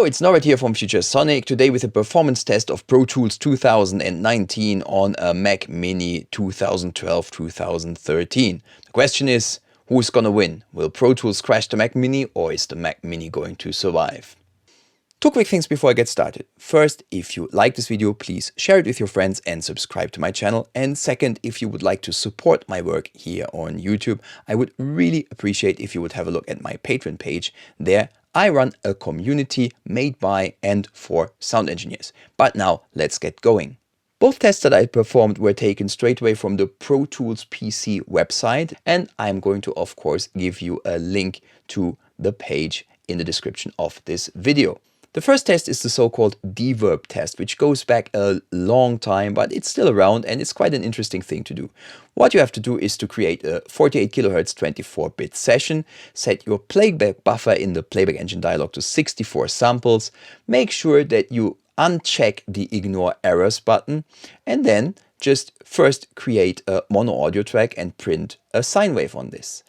Hello, it's Norbert here from Futuresonic, today with a performance test of Pro Tools 2019 on a Mac Mini 2012-2013. The question is, who's gonna win? Will Pro Tools crash the Mac Mini or is the Mac Mini going to survive? Two quick things before I get started. First, if you like this video, please share it with your friends and subscribe to my channel. And second, if you would like to support my work here on YouTube, I would really appreciate if you would have a look at my Patreon page. There, I run a community made by and for sound engineers. But now, let's get going. Both tests that I performed were taken straight away from the Pro Tools PC website, and I'm going to, of course, give you a link to the page in the description of this video. The first test is the so-called D-Verb test, which goes back a long time, but it's still around and it's quite an interesting thing to do. What you have to do is to create a 48 kHz 24-bit session, set your playback buffer in the playback engine dialog to 64 samples, make sure that you uncheck the ignore errors button, and then just first create a mono audio track and print a sine wave on this.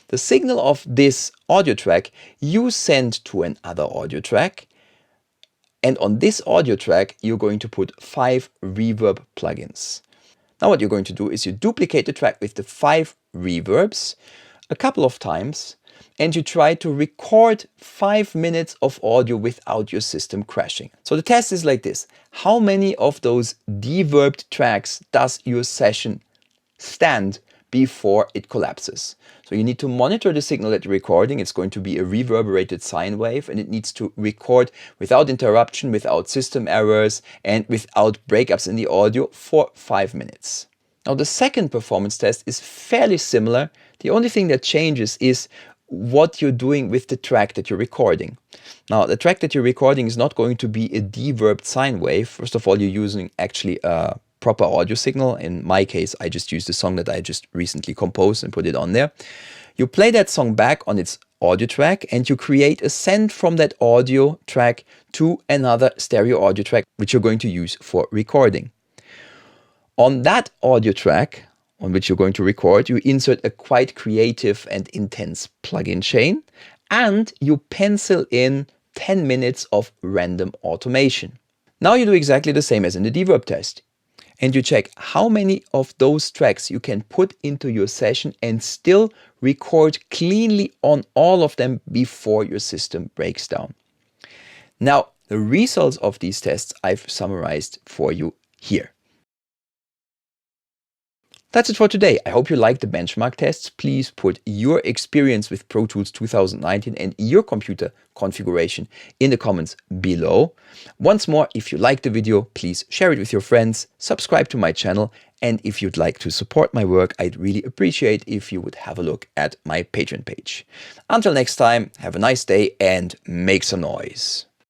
The signal of this audio track you send to another audio track. And on this audio track, you're going to put 5 reverb plugins. Now what you're going to do is you duplicate the track with the 5 reverbs a couple of times, and you try to record 5 minutes of audio without your system crashing. So the test is like this. How many of those deverbed tracks does your session stand before it collapses? So you need to monitor the signal that you're recording. It's going to be a reverberated sine wave, and it needs to record without interruption, without system errors, and without breakups in the audio for 5 minutes. Now the second performance test is fairly similar. The only thing that changes is what you're doing with the track that you're recording. Now the track that you're recording is not going to be a deverbed sine wave. First of all, you're using actually a proper audio signal. In my case, I just used a song that I just recently composed and put it on there. You play that song back on its audio track and you create a send from that audio track to another stereo audio track, which you're going to use for recording. On that audio track on which you're going to record, you insert a quite creative and intense plugin chain, and you pencil in 10 minutes of random automation. Now you do exactly the same as in the D-Verb test. And you check how many of those tracks you can put into your session and still record cleanly on all of them before your system breaks down. Now, the results of these tests I've summarized for you here. That's it for today. I hope you liked the benchmark tests. Please put your experience with Pro Tools 2019 and your computer configuration in the comments below. Once more, if you liked the video, please share it with your friends, subscribe to my channel, and if you'd like to support my work, I'd really appreciate if you would have a look at my Patreon page. Until next time, have a nice day and make some noise.